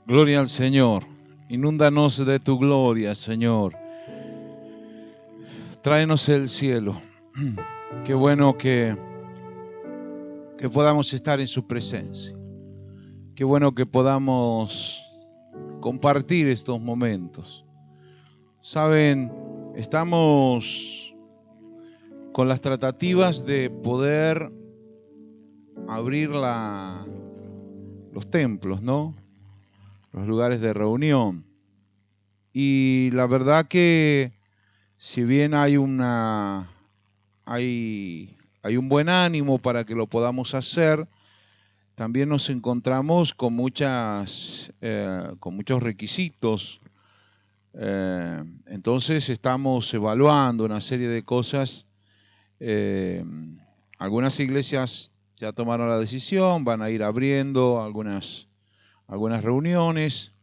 Gloria al Señor. Inúndanos de tu gloria, Señor. Tráenos el cielo. Qué bueno que podamos estar en su presencia. Qué bueno que podamos compartir estos momentos. Saben, estamos con las tratativas de poder abrir los templos, ¿no? Los lugares de reunión. Y la verdad que si bien hay un buen ánimo para que lo podamos hacer, también nos encontramos con muchos requisitos. Entonces estamos evaluando una serie de cosas. Algunas iglesias ya tomaron la decisión, van a ir abriendo algunas reuniones.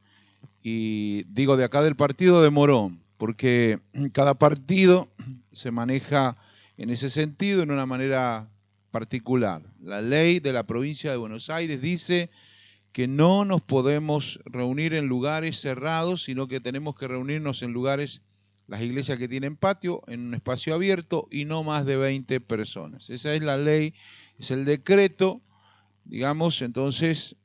Y digo de acá del partido de Morón, porque cada partido se maneja en ese sentido en una manera particular. La ley de la provincia de Buenos Aires dice que no nos podemos reunir en lugares cerrados, sino que tenemos que reunirnos en lugares, las iglesias que tienen patio, en un espacio abierto y no más de 20 personas. Esa es la ley, es el decreto, digamos. Entonces,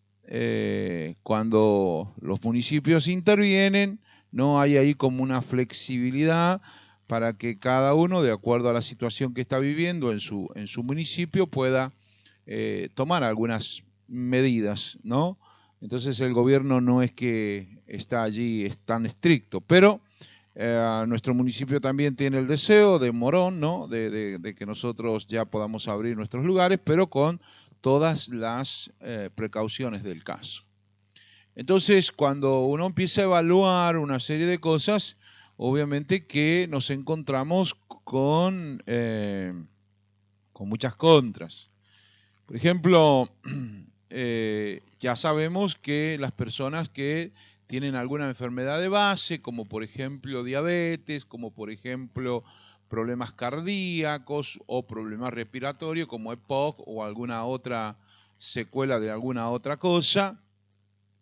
cuando los municipios intervienen, no hay ahí como una flexibilidad para que cada uno, de acuerdo a la situación que está viviendo en su municipio, pueda tomar algunas medidas, ¿no? Entonces el gobierno no es que está allí, es tan estricto, pero nuestro municipio también tiene el deseo de Morón, ¿no? De que nosotros ya podamos abrir nuestros lugares, pero con todas las precauciones del caso. Entonces, cuando uno empieza a evaluar una serie de cosas, obviamente que nos encontramos con muchas contras. Por ejemplo, ya sabemos que las personas que tienen alguna enfermedad de base, como por ejemplo diabetes, como por ejemplo problemas cardíacos o problemas respiratorios como EPOC o alguna otra secuela de alguna otra cosa,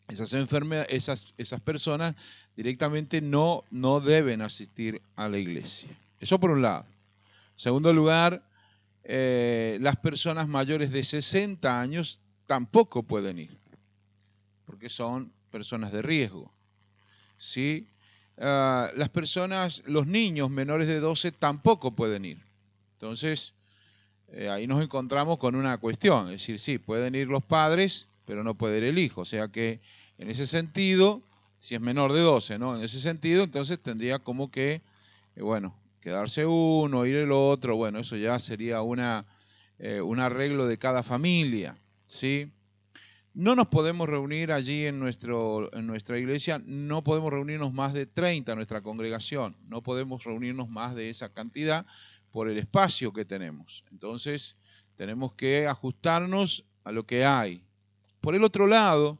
esas personas directamente no deben asistir a la iglesia. Eso por un lado. En segundo lugar, las personas mayores de 60 años tampoco pueden ir, porque son personas de riesgo, ¿sí? Los niños menores de 12 tampoco pueden ir. Entonces, ahí nos encontramos con una cuestión, es decir, sí, pueden ir los padres, pero no puede ir el hijo. O sea que, en ese sentido, si es menor de 12, ¿no? En ese sentido, entonces tendría como que, quedarse uno, ir el otro. Bueno, eso ya sería un arreglo de cada familia, ¿sí? No nos podemos reunir allí en nuestra iglesia, no podemos reunirnos más de 30 en nuestra congregación, no podemos reunirnos más de esa cantidad por el espacio que tenemos. Entonces, tenemos que ajustarnos a lo que hay. Por el otro lado,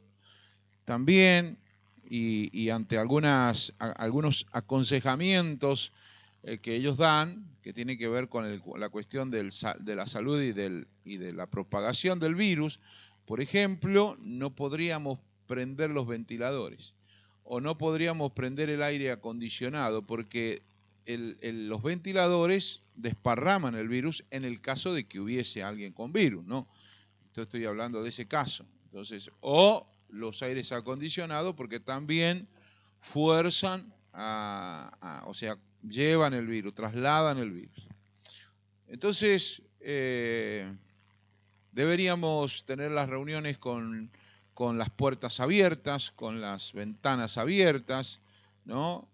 también, y ante algunos aconsejamientos que ellos dan, que tiene que ver con la cuestión de la salud y de la propagación del virus. Por ejemplo, no podríamos prender los ventiladores o no podríamos prender el aire acondicionado porque los ventiladores desparraman el virus en el caso de que hubiese alguien con virus, ¿no? Yo estoy hablando de ese caso. Entonces, o los aires acondicionados porque también fuerzan o sea, llevan el virus, trasladan el virus. Entonces, deberíamos tener las reuniones con las puertas abiertas, con las ventanas abiertas, ¿no?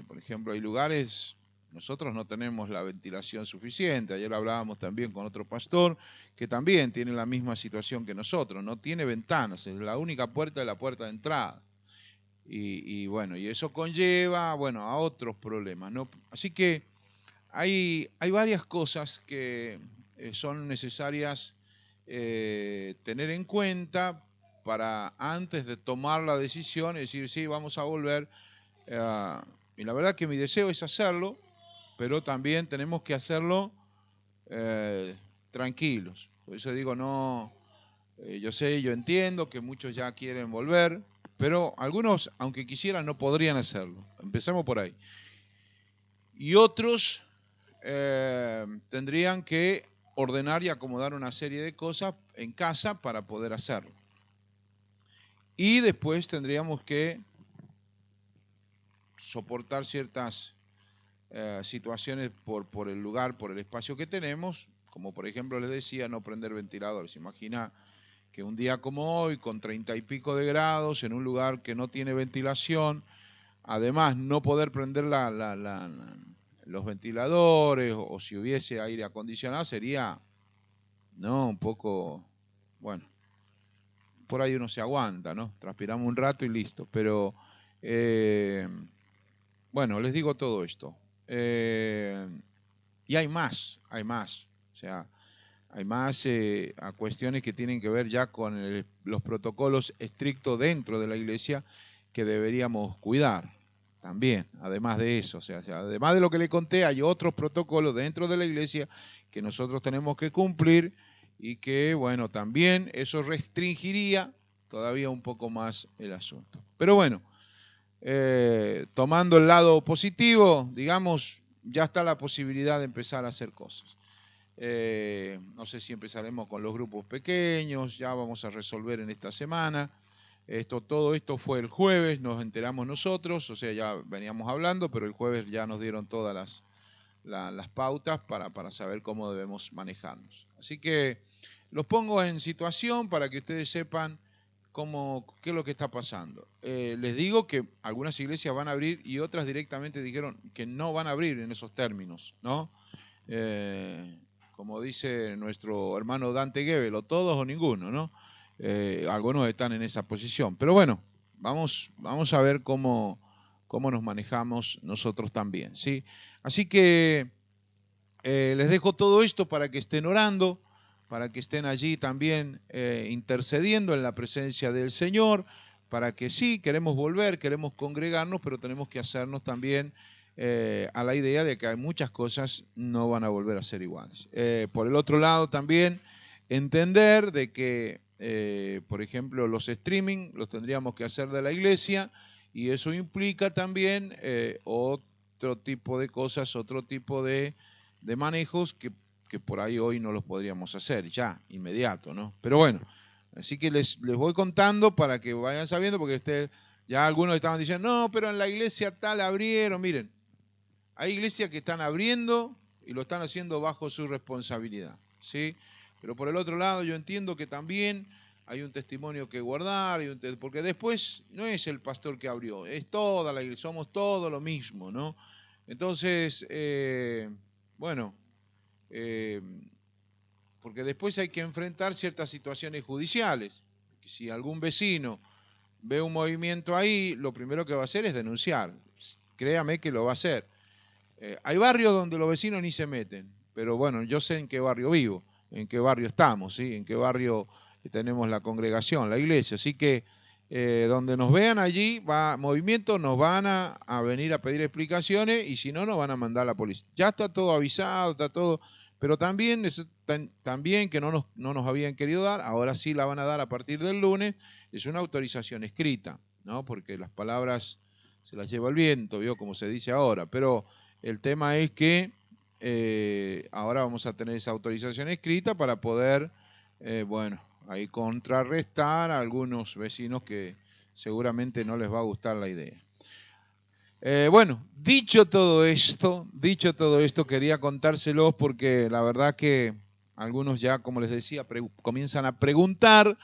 Por ejemplo, hay lugares, nosotros no tenemos la ventilación suficiente. Ayer hablábamos también con otro pastor que también tiene la misma situación que nosotros, no tiene ventanas, es la única puerta es la puerta de entrada. Y eso conlleva, a otros problemas, ¿no? Así que hay varias cosas que son necesarias tener en cuenta para antes de tomar la decisión, es decir, sí, vamos a volver. Y la verdad que mi deseo es hacerlo, pero también tenemos que hacerlo tranquilos. Por eso digo, no, yo entiendo que muchos ya quieren volver, pero algunos, aunque quisieran, no podrían hacerlo. Empezamos por ahí. Y otros tendrían que ordenar y acomodar una serie de cosas en casa para poder hacerlo. Y después tendríamos que soportar ciertas situaciones por el lugar, por el espacio que tenemos, como por ejemplo les decía, no prender ventiladores. Imagina que un día como hoy, con 30 y pico de grados, en un lugar que no tiene ventilación, además no poder prender los ventiladores, o si hubiese aire acondicionado, sería, ¿no?, un poco, bueno, por ahí uno se aguanta, ¿no? Transpiramos un rato y listo. Pero, bueno, les digo todo esto. Y hay más. O sea, hay más a cuestiones que tienen que ver ya con los protocolos estrictos dentro de la iglesia que deberíamos cuidar también, además de eso. O sea, además de lo que le conté, hay otros protocolos dentro de la iglesia que nosotros tenemos que cumplir y que, bueno, también eso restringiría todavía un poco más el asunto. Pero bueno, tomando el lado positivo, digamos, ya está la posibilidad de empezar a hacer cosas. No sé si empezaremos con los grupos pequeños, ya vamos a resolver en esta semana. Todo esto fue el jueves, nos enteramos nosotros, o sea, ya veníamos hablando, pero el jueves ya nos dieron todas las pautas para saber cómo debemos manejarnos. Así que los pongo en situación para que ustedes sepan qué es lo que está pasando. Les digo que algunas iglesias van a abrir y otras directamente dijeron que no van a abrir en esos términos, ¿no? Como dice nuestro hermano Dante Gebel, o todos o ninguno, ¿no? Algunos están en esa posición. Pero bueno, vamos a ver cómo nos manejamos nosotros también, ¿sí? Así que les dejo todo esto para que estén orando, para que estén allí también intercediendo en la presencia del Señor, para que sí, queremos volver, queremos congregarnos, pero tenemos que hacernos también a la idea de que hay muchas cosas no van a volver a ser iguales. Por el otro lado también entender de que, por ejemplo, los streaming los tendríamos que hacer de la iglesia y eso implica también otro tipo de cosas, otro tipo de manejos que por ahí hoy no los podríamos hacer ya, inmediato, ¿no? Pero bueno, así que les voy contando para que vayan sabiendo, porque ya algunos estaban diciendo, no, pero en la iglesia tal abrieron. Miren, hay iglesias que están abriendo y lo están haciendo bajo su responsabilidad, ¿sí? Pero por el otro lado yo entiendo que también hay un testimonio que guardar, porque después no es el pastor que abrió, es toda la iglesia, somos todo lo mismo, ¿no? Entonces, bueno, porque después hay que enfrentar ciertas situaciones judiciales. Si algún vecino ve un movimiento ahí, lo primero que va a hacer es denunciar. Créame que lo va a hacer. Hay barrios donde los vecinos ni se meten, pero bueno, yo sé en qué barrio vivo, en qué barrio estamos, ¿sí? En qué barrio tenemos la congregación, la iglesia. Así que donde nos vean allí, movimientos, nos van a venir a pedir explicaciones y si no, nos van a mandar a la policía. Ya está todo avisado, está todo, pero también que no nos habían querido dar, ahora sí la van a dar a partir del lunes, es una autorización escrita, ¿no? Porque las palabras se las lleva el viento, ¿vio? Como se dice ahora, pero el tema es que ahora vamos a tener esa autorización escrita para poder, bueno, ahí contrarrestar a algunos vecinos que seguramente no les va a gustar la idea. Bueno, dicho todo esto, quería contárselos porque la verdad que algunos ya, como les decía, comienzan a preguntar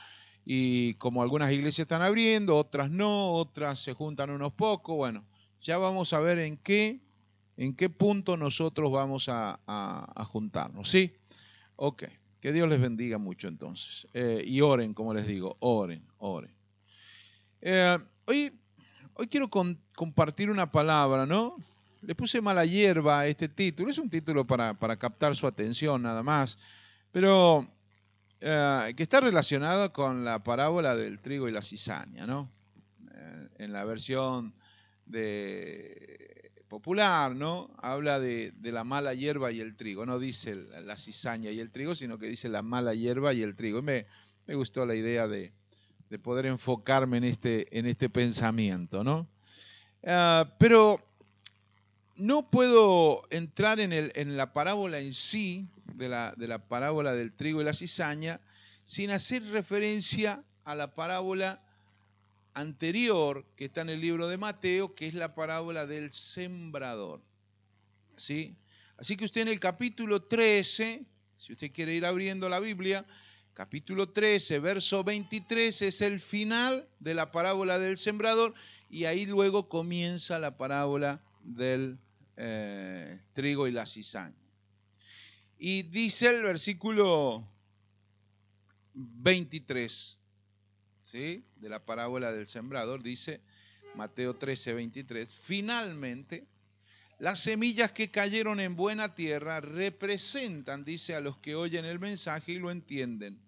y como algunas iglesias están abriendo, otras no, otras se juntan unos pocos, bueno, ya vamos a ver en qué punto nosotros vamos a juntarnos, ¿sí? Ok, que Dios les bendiga mucho entonces. Y oren, como les digo, oren. Hoy quiero compartir una palabra, ¿no? Le puse mala hierba a este título, es un título para captar su atención nada más, pero que está relacionado con la parábola del trigo y la cizaña, ¿no? En la versión popular, ¿no? Habla de la mala hierba y el trigo, no dice la cizaña y el trigo, sino que dice la mala hierba y el trigo. Me gustó la idea de de poder enfocarme en este pensamiento, ¿no? Pero no puedo entrar en la parábola en sí, de la parábola del trigo y la cizaña, sin hacer referencia a la parábola anterior que está en el libro de Mateo, que es la parábola del sembrador. ¿Sí? Así que usted en el capítulo 13, si usted quiere ir abriendo la Biblia, capítulo 13, verso 23 es el final de la parábola del sembrador y ahí luego comienza la parábola del trigo y la cizaña. Y dice el versículo 23, ¿sí?, de la parábola del sembrador, dice Mateo 13, 23, finalmente las semillas que cayeron en buena tierra representan, dice, a los que oyen el mensaje y lo entienden.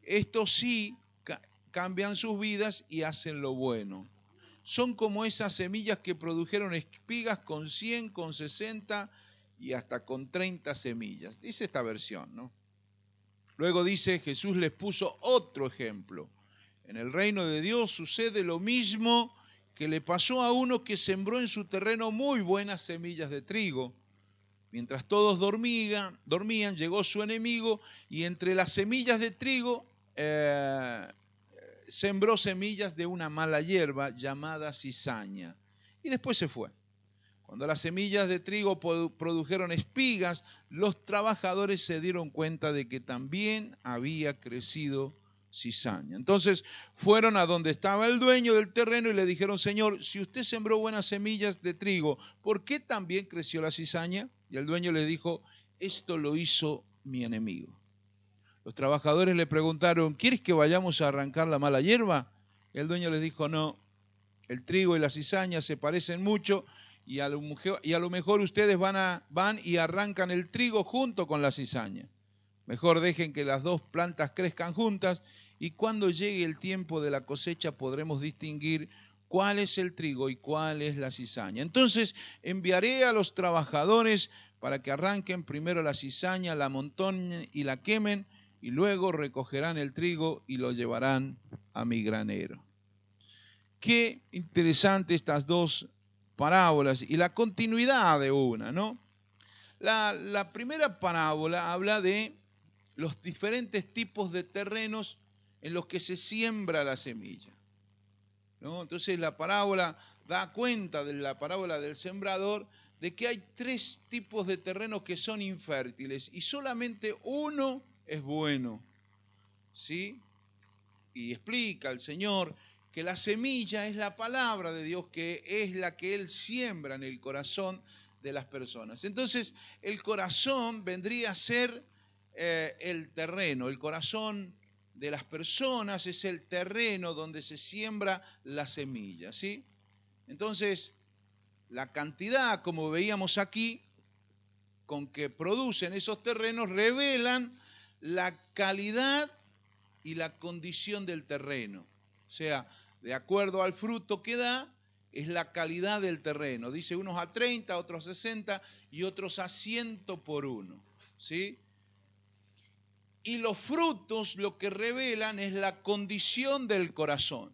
Estos sí cambian sus vidas y hacen lo bueno. Son como esas semillas que produjeron espigas con 100, con 60 y hasta con 30 semillas. Dice esta versión, ¿no? Luego dice, Jesús les puso otro ejemplo. En el reino de Dios sucede lo mismo que le pasó a uno que sembró en su terreno muy buenas semillas de trigo. Mientras todos dormían, llegó su enemigo y entre las semillas de trigo sembró semillas de una mala hierba llamada cizaña. Y después se fue. Cuando las semillas de trigo produjeron espigas, los trabajadores se dieron cuenta de que también había crecido cizaña. Entonces fueron a donde estaba el dueño del terreno y le dijeron, Señor, si usted sembró buenas semillas de trigo, ¿por qué también creció la cizaña? Y el dueño le dijo, esto lo hizo mi enemigo. Los trabajadores le preguntaron, ¿quieres que vayamos a arrancar la mala hierba? Y el dueño les dijo, no, el trigo y la cizaña se parecen mucho y a lo mejor ustedes van y arrancan el trigo junto con la cizaña. Mejor dejen que las dos plantas crezcan juntas y cuando llegue el tiempo de la cosecha podremos distinguir cuál es el trigo y cuál es la cizaña. Entonces enviaré a los trabajadores para que arranquen primero la cizaña, la amontonen y la quemen y luego recogerán el trigo y lo llevarán a mi granero. Qué interesante estas dos parábolas y la continuidad de una, ¿no? La primera parábola habla de los diferentes tipos de terrenos en los que se siembra la semilla, ¿no? Entonces la parábola da cuenta de la parábola del sembrador de que hay 3 tipos de terrenos que son infértiles y solamente uno es bueno, ¿sí? Y explica el Señor que la semilla es la palabra de Dios, que es la que Él siembra en el corazón de las personas. Entonces, el corazón vendría a ser el terreno, el corazón de las personas es el terreno donde se siembra la semilla, ¿sí? Entonces, la cantidad, como veíamos aquí, con que producen esos terrenos, revelan la calidad y la condición del terreno. O sea, de acuerdo al fruto que da, es la calidad del terreno. Dice unos a 30, otros a 60 y otros a 100 por uno, ¿sí? Y los frutos lo que revelan es la condición del corazón.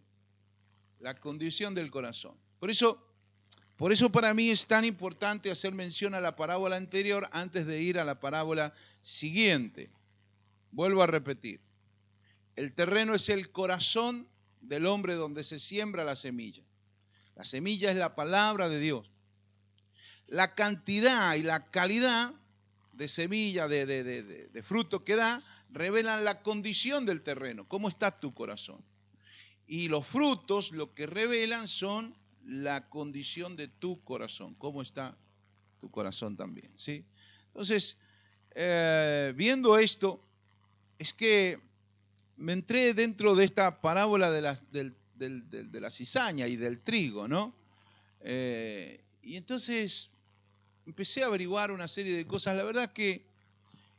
La condición del corazón. Por eso para mí es tan importante hacer mención a la parábola anterior antes de ir a la parábola siguiente. Vuelvo a repetir. El terreno es el corazón del hombre donde se siembra la semilla. La semilla es la palabra de Dios. La cantidad y la calidad de semilla, de fruto que da, revelan la condición del terreno. ¿Cómo está tu corazón? Y los frutos lo que revelan son la condición de tu corazón. ¿Cómo está tu corazón también? ¿Sí? Entonces, viendo esto, es que me entré dentro de esta parábola de la cizaña y del trigo, ¿no? Y entonces empecé a averiguar una serie de cosas. La verdad que,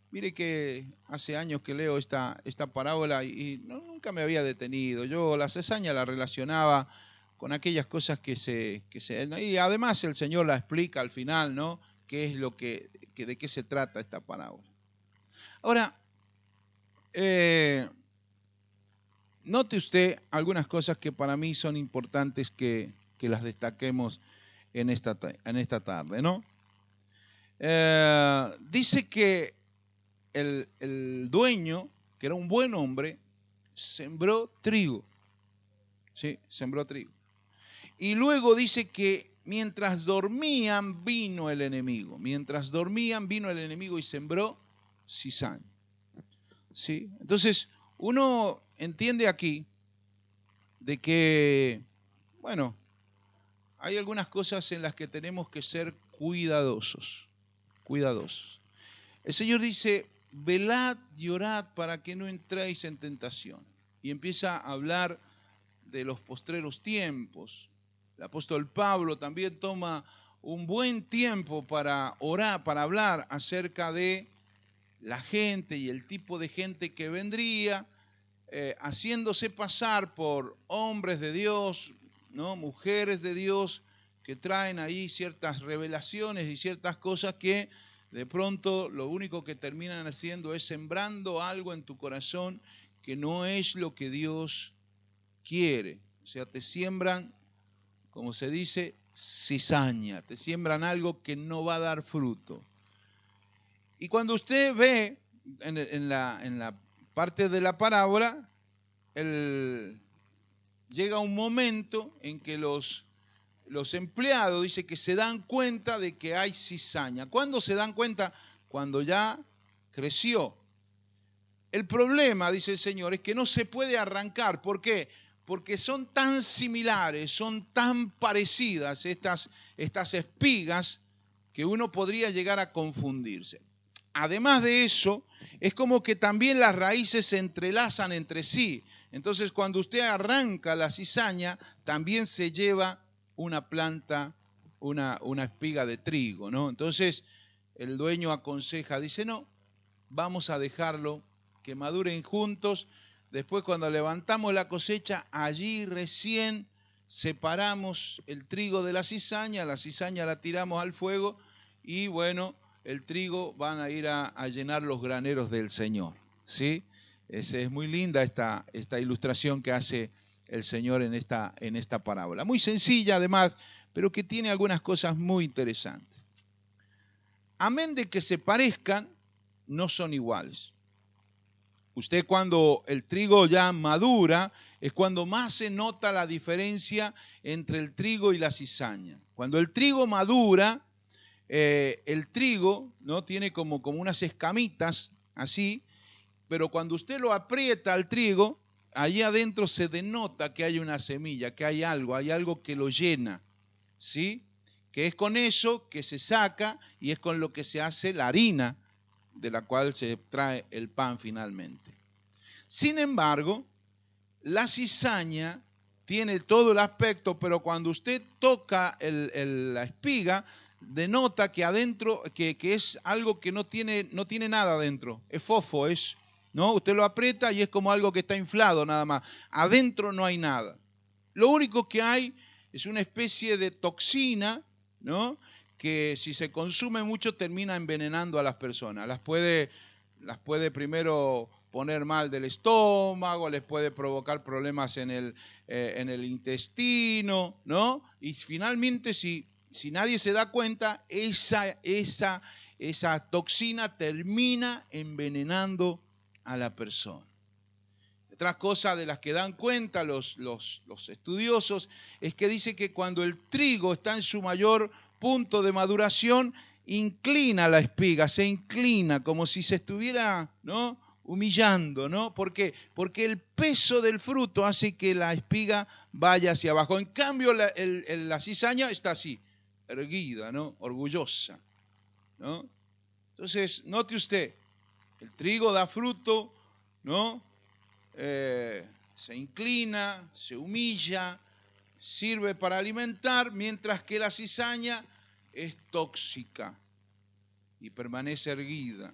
mire que hace años que leo esta parábola y nunca me había detenido. Yo la cizaña la relacionaba con aquellas cosas y además el Señor la explica al final, ¿no? ¿Qué es de qué se trata esta parábola? Ahora, note usted algunas cosas que para mí son importantes que las destaquemos en esta tarde, ¿no? Dice que el dueño, que era un buen hombre, sembró trigo. Sí, sembró trigo. Y luego dice que mientras dormían vino el enemigo. Mientras dormían vino el enemigo y sembró cizaña. ¿Sí? Entonces, uno entiende aquí de que, bueno, hay algunas cosas en las que tenemos que ser cuidadosos. Cuidadosos. El Señor dice, velad y orad para que no entréis en tentación. Y empieza a hablar de los postreros tiempos. El apóstol Pablo también toma un buen tiempo para orar, para hablar acerca de la gente y el tipo de gente que vendría, haciéndose pasar por hombres de Dios, ¿no? Mujeres de Dios, que traen ahí ciertas revelaciones y ciertas cosas que de pronto lo único que terminan haciendo es sembrando algo en tu corazón que no es lo que Dios quiere. O sea, te siembran, como se dice, cizaña, te siembran algo que no va a dar fruto. Y cuando usted ve en la parte de la parábola, llega un momento en que los empleados dice que se dan cuenta de que hay cizaña. ¿Cuándo se dan cuenta? Cuando ya creció. El problema, dice el Señor, es que no se puede arrancar. ¿Por qué? Porque son tan similares, son tan parecidas estas espigas que uno podría llegar a confundirse. Además de eso, es como que también las raíces se entrelazan entre sí. Entonces, cuando usted arranca la cizaña, también se lleva una planta, una espiga de trigo, ¿no? Entonces, el dueño aconseja, dice, no, vamos a dejarlo que maduren juntos. Después, cuando levantamos la cosecha, allí recién separamos el trigo de la cizaña la tiramos al fuego y bueno, el trigo van a ir a llenar los graneros del Señor, ¿sí? Es muy linda esta ilustración que hace el Señor en esta parábola. Muy sencilla además, pero que tiene algunas cosas muy interesantes. Amén de que se parezcan, no son iguales. Usted cuando el trigo ya madura, es cuando más se nota la diferencia entre el trigo y la cizaña. Cuando el trigo madura, el trigo, ¿no?, tiene como unas escamitas así, pero cuando usted lo aprieta al trigo, allí adentro se denota que hay una semilla, que hay algo que lo llena, ¿sí? Que es con eso que se saca y es con lo que se hace la harina, de la cual se trae el pan finalmente. Sin embargo, la cizaña tiene todo el aspecto, pero cuando usted toca la espiga, denota que adentro, que es algo que no tiene nada adentro, es fofo, ¿no? Usted lo aprieta y es como algo que está inflado nada más. Adentro no hay nada. Lo único que hay es una especie de toxina, ¿no?, que si se consume mucho termina envenenando a las personas. Las puede primero poner mal del estómago, les puede provocar problemas en el intestino, ¿no? Y finalmente, si nadie se da cuenta, esa toxina termina envenenando a la persona. Otra cosa de las que dan cuenta los estudiosos es que dice que cuando el trigo está en su mayor punto de maduración, inclina la espiga, se inclina como si se estuviera, ¿no?, humillando, ¿no? ¿Por qué? Porque el peso del fruto hace que la espiga vaya hacia abajo. En cambio, la cizaña está así, erguida, ¿no?, orgullosa, ¿no? Entonces, note usted, el trigo da fruto, ¿no? Se inclina, se humilla, sirve para alimentar, mientras que la cizaña es tóxica y permanece erguida.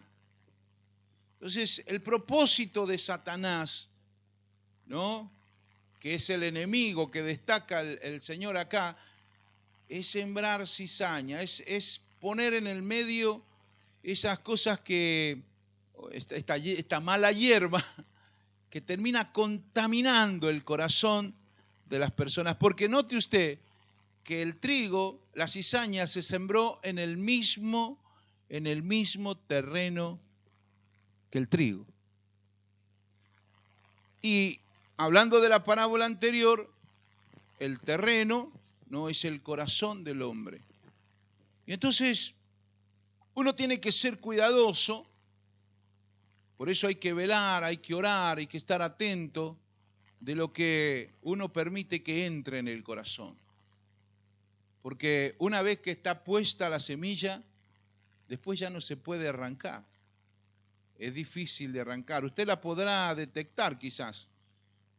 Entonces, el propósito de Satanás, ¿no?, que es el enemigo que destaca el Señor acá, es sembrar cizaña, es poner en el medio esas cosas esta mala hierba que termina contaminando el corazón de las personas. Porque note usted que el trigo, la cizaña, se sembró en el mismo terreno que el trigo. Y hablando de la parábola anterior, el terreno no es el corazón del hombre. Y entonces uno tiene que ser cuidadoso, por eso hay que velar, hay que orar, hay que estar atento de lo que uno permite que entre en el corazón. Porque una vez que está puesta la semilla, después ya no se puede arrancar. Es difícil de arrancar. Usted la podrá detectar quizás.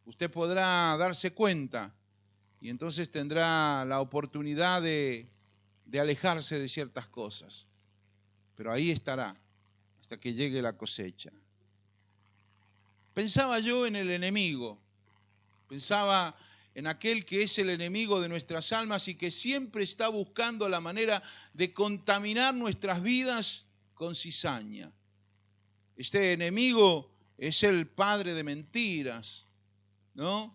Usted podrá darse cuenta y entonces tendrá la oportunidad de alejarse de ciertas cosas. Pero ahí estará hasta que llegue la cosecha. Pensaba yo en el enemigo. Pensaba en aquel que es el enemigo de nuestras almas y que siempre está buscando la manera de contaminar nuestras vidas con cizaña. Este enemigo es el padre de mentiras, ¿no?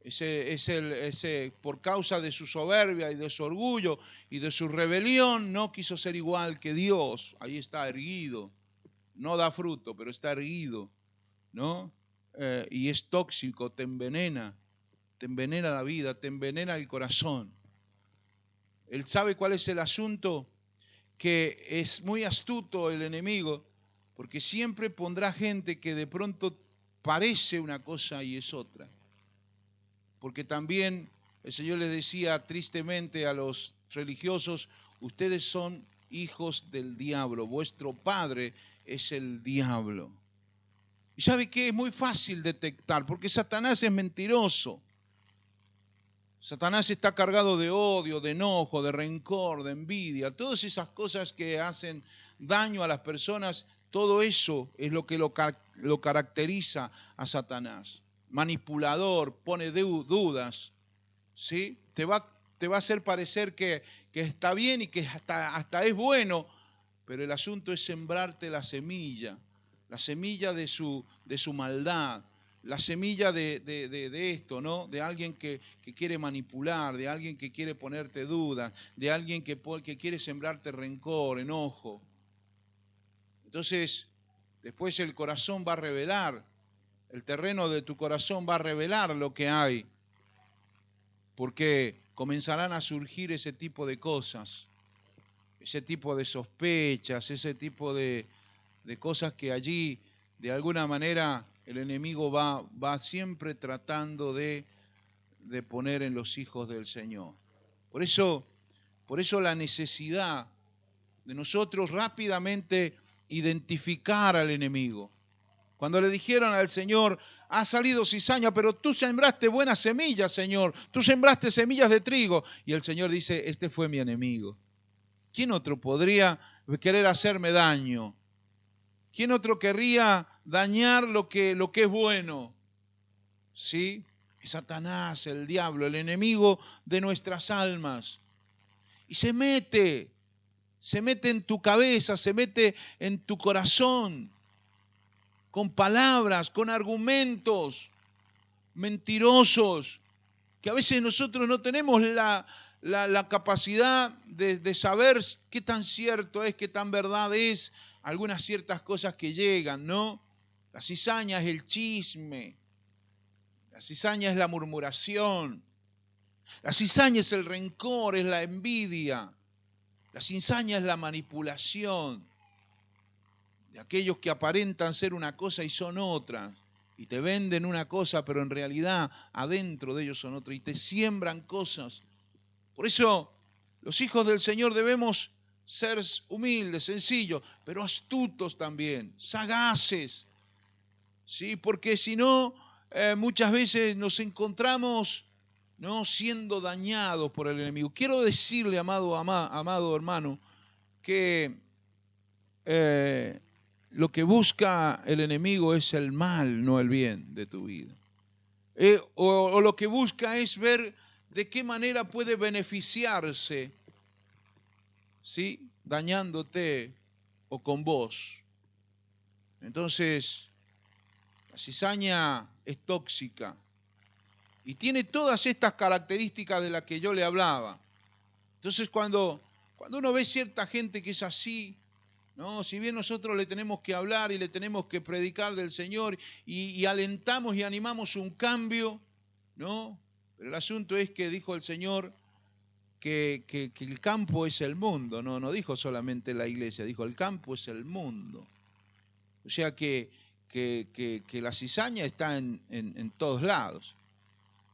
Ese, por causa de su soberbia y de su orgullo y de su rebelión, no quiso ser igual que Dios. Ahí está erguido. No da fruto, pero está erguido, ¿no? Y es tóxico, te envenena la vida, te envenena el corazón. Él sabe cuál es el asunto, que es muy astuto el enemigo, porque siempre pondrá gente que de pronto parece una cosa y es otra. Porque también el Señor les decía tristemente a los religiosos, ustedes son hijos del diablo, vuestro padre es el diablo. ¿Y sabe qué? Es muy fácil detectar, porque Satanás es mentiroso. Satanás está cargado de odio, de enojo, de rencor, de envidia, todas esas cosas que hacen daño a las personas, todo eso es lo que lo caracteriza a Satanás. Manipulador, pone dudas, ¿sí? Te va a hacer parecer que está bien y que hasta es bueno, pero el asunto es sembrarte la semilla de su maldad. La semilla de esto, ¿no? De alguien que quiere manipular, de alguien que quiere ponerte dudas, de alguien que quiere sembrarte rencor, enojo. Entonces, después el corazón va a revelar, el terreno de tu corazón va a revelar lo que hay, porque comenzarán a surgir ese tipo de cosas, ese tipo de sospechas, ese tipo de cosas que allí, de alguna manera, el enemigo va siempre tratando de poner en los hijos del Señor. Por eso la necesidad de nosotros rápidamente identificar al enemigo. Cuando le dijeron al Señor, ha salido cizaña, pero tú sembraste buenas semillas, Señor. Tú sembraste semillas de trigo. Y el Señor dice, este fue mi enemigo. ¿Quién otro podría querer hacerme daño? ¿Quién otro querría dañar lo que es bueno? ¿Sí? Es Satanás, el diablo, el enemigo de nuestras almas. Y se mete en tu cabeza, se mete en tu corazón, con palabras, con argumentos mentirosos, que a veces nosotros no tenemos la capacidad de saber qué tan cierto es, qué tan verdad es algunas ciertas cosas que llegan, ¿no? La cizaña es el chisme, la cizaña es la murmuración, la cizaña es el rencor, es la envidia, la cizaña es la manipulación de aquellos que aparentan ser una cosa y son otra, y te venden una cosa, pero en realidad adentro de ellos son otra, y te siembran cosas. Por eso los hijos del Señor debemos ser humildes, sencillos, pero astutos también, sagaces, ¿sí? Porque si no, muchas veces nos encontramos, ¿no?, siendo dañados por el enemigo. Quiero decirle, amado hermano, que lo que busca el enemigo es el mal, no el bien de tu vida. O lo que busca es ver de qué manera puede beneficiarse, ¿sí?, dañándote o con vos. Entonces, la cizaña es tóxica. Y tiene todas estas características de las que yo le hablaba. Entonces cuando uno ve cierta gente que es así, ¿no? Si bien nosotros le tenemos que hablar y le tenemos que predicar del Señor y alentamos y animamos un cambio, ¿no? Pero el asunto es que dijo el Señor que el campo es el mundo, no dijo solamente la iglesia, dijo el campo es el mundo. O sea que la cizaña está en todos lados,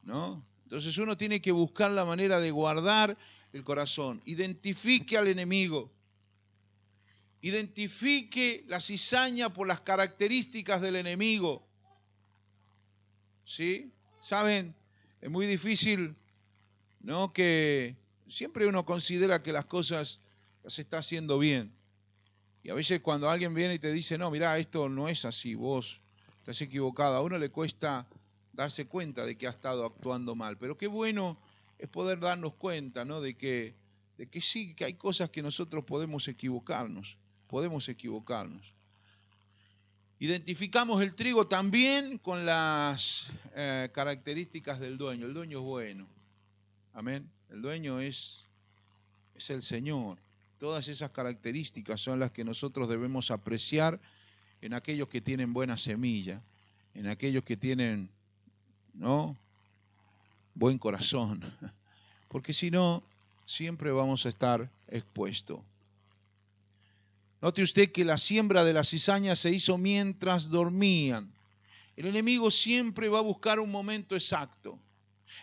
¿no? Entonces uno tiene que buscar la manera de guardar el corazón. Identifique al enemigo. Identifique la cizaña por las características del enemigo. ¿Sí? ¿Saben? Es muy difícil, ¿no? Que siempre uno considera que las cosas las está haciendo bien. Y a veces cuando alguien viene y te dice, no, mirá, esto no es así, vos estás equivocado, a uno le cuesta darse cuenta de que ha estado actuando mal. Pero qué bueno es poder darnos cuenta, ¿no? De que sí, que hay cosas que nosotros podemos equivocarnos. Identificamos el trigo también con las características del dueño. El dueño es bueno. Amén. El dueño es el Señor. Todas esas características son las que nosotros debemos apreciar en aquellos que tienen buena semilla, en aquellos que tienen, ¿no?, buen corazón. Porque si no, siempre vamos a estar expuestos. Note usted que la siembra de la cizaña se hizo mientras dormían. El enemigo siempre va a buscar un momento exacto.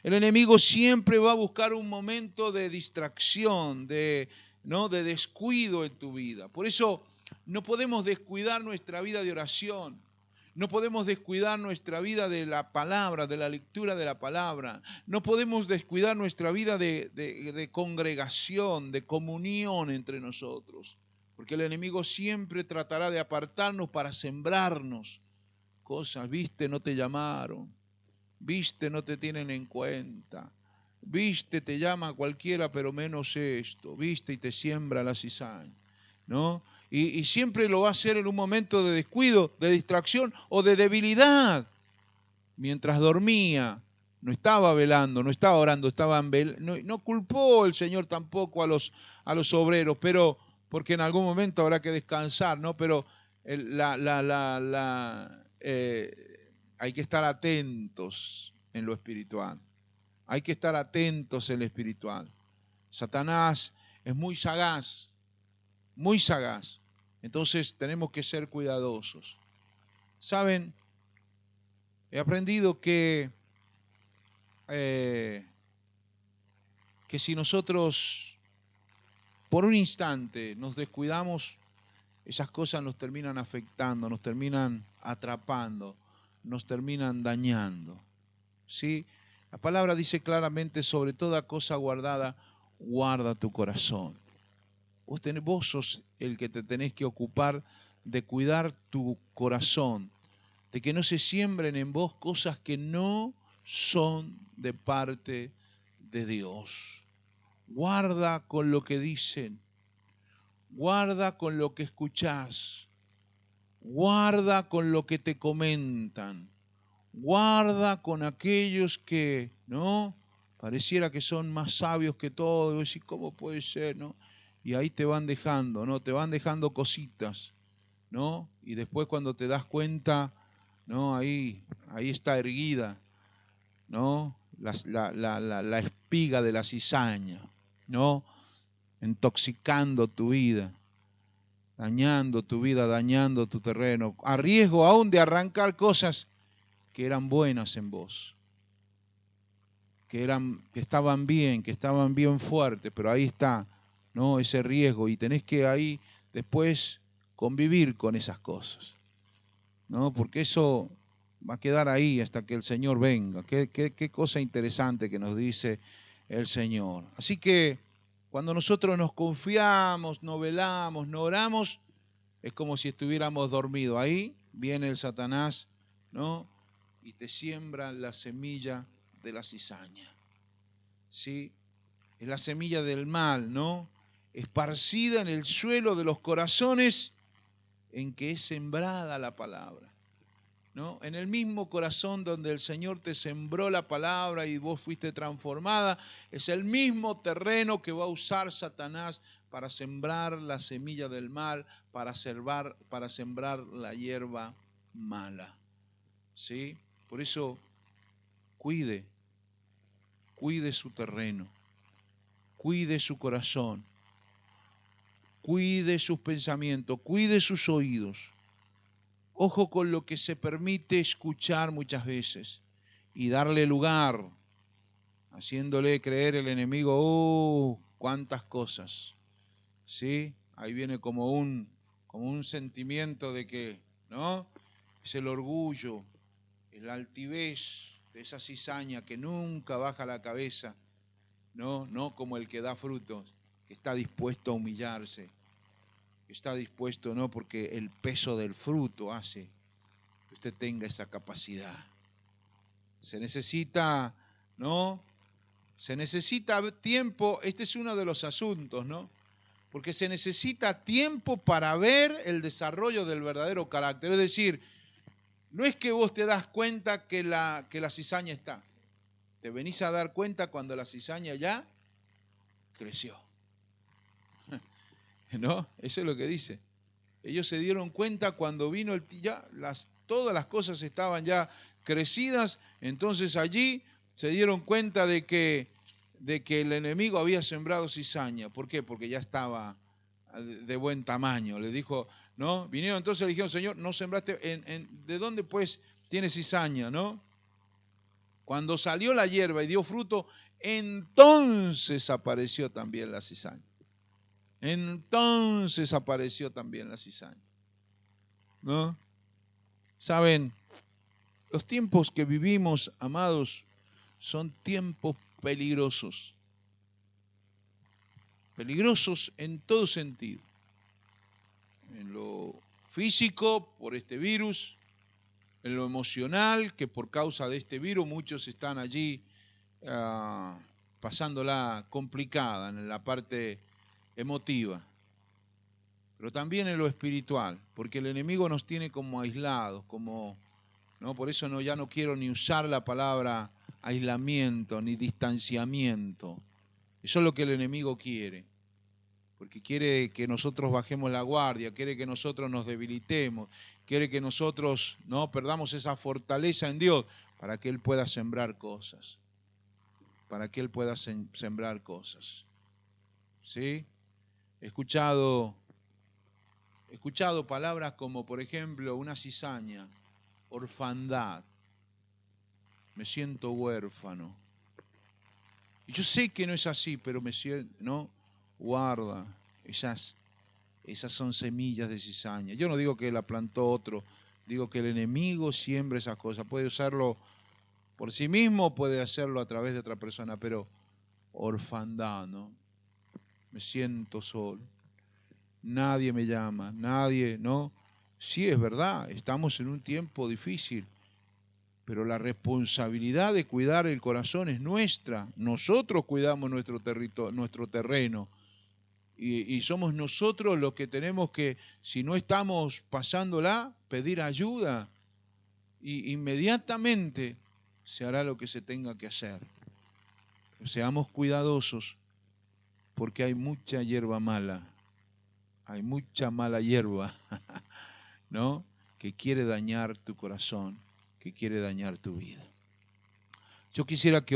El enemigo siempre va a buscar un momento de distracción, de descuido en tu vida. Por eso no podemos descuidar nuestra vida de oración. No podemos descuidar nuestra vida de la palabra, de la lectura de la palabra. No podemos descuidar nuestra vida de congregación, de comunión entre nosotros. Porque el enemigo siempre tratará de apartarnos para sembrarnos cosas. Viste, no te llamaron. Viste, no te tienen en cuenta. Viste, te llama cualquiera, pero menos esto. Viste, y te siembra la cizaña, ¿no? Y siempre lo va a hacer en un momento de descuido, de distracción o de debilidad. Mientras dormía, no estaba velando, no estaba orando, no culpó el Señor tampoco a los obreros, pero porque en algún momento habrá que descansar, ¿no? Pero hay que estar atentos en lo espiritual. Hay que estar atentos en lo espiritual. Satanás es muy sagaz, muy sagaz. Entonces tenemos que ser cuidadosos. ¿Saben? He aprendido que si nosotros por un instante nos descuidamos, esas cosas nos terminan afectando, nos terminan atrapando, nos terminan dañando. ¿Sí? La palabra dice claramente, sobre toda cosa guardada, guarda tu corazón. Vos sos el que te tenés que ocupar de cuidar tu corazón, de que no se siembren en vos cosas que no son de parte de Dios. Guarda con lo que dicen, guarda con lo que escuchás, guarda con lo que te comentan, guarda con aquellos que, ¿no?, pareciera que son más sabios que todos. ¿Y cómo puede ser, no? Y ahí te van dejando, ¿no? Te van dejando cositas, ¿no? Y después cuando te das cuenta, ¿no?, ahí está erguida, ¿no?, la espiga de la cizaña, ¿no?, intoxicando tu vida, dañando tu vida, dañando tu terreno, a riesgo aún de arrancar cosas que eran buenas en vos, que estaban bien fuertes, pero ahí está, ¿no?, ese riesgo, y tenés que ahí después convivir con esas cosas, ¿no? Porque eso va a quedar ahí hasta que el Señor venga. Qué cosa interesante que nos dice el Señor. Así que cuando nosotros nos confiamos, no velamos, no oramos, es como si estuviéramos dormidos. Ahí viene el Satanás, ¿no?, y te siembra la semilla de la cizaña. ¿Sí? Es la semilla del mal, ¿no?, esparcida en el suelo de los corazones en que es sembrada la palabra. ¿no? En el mismo corazón donde el Señor te sembró la palabra y vos fuiste transformada, es el mismo terreno que va a usar Satanás para sembrar la semilla del mal, para sembrar la hierba mala. ¿Sí? Por eso, cuide su terreno, cuide su corazón, cuide sus pensamientos, cuide sus oídos. Ojo con lo que se permite escuchar muchas veces y darle lugar, haciéndole creer el enemigo, cuántas cosas, ¿sí? Ahí viene como un sentimiento de que, ¿no? Es el orgullo, la altivez de esa cizaña que nunca baja la cabeza, ¿no? No como el que da frutos, que está dispuesto a humillarse, que está dispuesto, ¿no? Porque el peso del fruto hace que usted tenga esa capacidad. Se necesita, ¿no? Se necesita tiempo, este es uno de los asuntos, ¿no? Porque se necesita tiempo para ver el desarrollo del verdadero carácter. Es decir, no es que vos te das cuenta que la cizaña está. Te venís a dar cuenta cuando la cizaña ya creció. ¿No? Eso es lo que dice. Ellos se dieron cuenta cuando vino todas las cosas estaban ya crecidas, entonces allí se dieron cuenta de que el enemigo había sembrado cizaña. ¿Por qué? Porque ya estaba de buen tamaño. Le dijo, ¿no? Vinieron entonces, le dijeron, Señor, no sembraste, ¿de dónde pues tiene cizaña, no? Cuando salió la hierba y dio fruto, entonces apareció también la cizaña. Entonces apareció también la cizaña. ¿No? Saben, los tiempos que vivimos, amados, son tiempos peligrosos. Peligrosos en todo sentido. En lo físico, por este virus. En lo emocional, que por causa de este virus muchos están allí pasándola complicada en la parte emotiva. Pero también en lo espiritual, porque el enemigo nos tiene como aislados, ¿no? Por eso ya no quiero ni usar la palabra aislamiento ni distanciamiento. Eso es lo que el enemigo quiere, porque quiere que nosotros bajemos la guardia, quiere que nosotros nos debilitemos, quiere que nosotros no perdamos esa fortaleza en Dios para que Él pueda sembrar cosas, para que Él pueda sembrar cosas. ¿Sí? He escuchado palabras como, por ejemplo, una cizaña, orfandad, me siento huérfano. Y yo sé que no es así, pero me siento, ¿no? Guarda, esas son semillas de cizaña. Yo no digo que la plantó otro, digo que el enemigo siembra esas cosas. Puede usarlo por sí mismo, puede hacerlo a través de otra persona, pero orfandad, ¿no? Me siento solo. Nadie me llama, nadie, ¿no? Sí, es verdad, estamos en un tiempo difícil, pero la responsabilidad de cuidar el corazón es nuestra. Nosotros cuidamos nuestro terreno. Y somos nosotros los que tenemos que, si no estamos pasándola, pedir ayuda. Y inmediatamente se hará lo que se tenga que hacer. Pero seamos cuidadosos, porque hay mucha hierba mala. Hay mucha mala hierba, ¿no? Que quiere dañar tu corazón, que quiere dañar tu vida. Yo quisiera que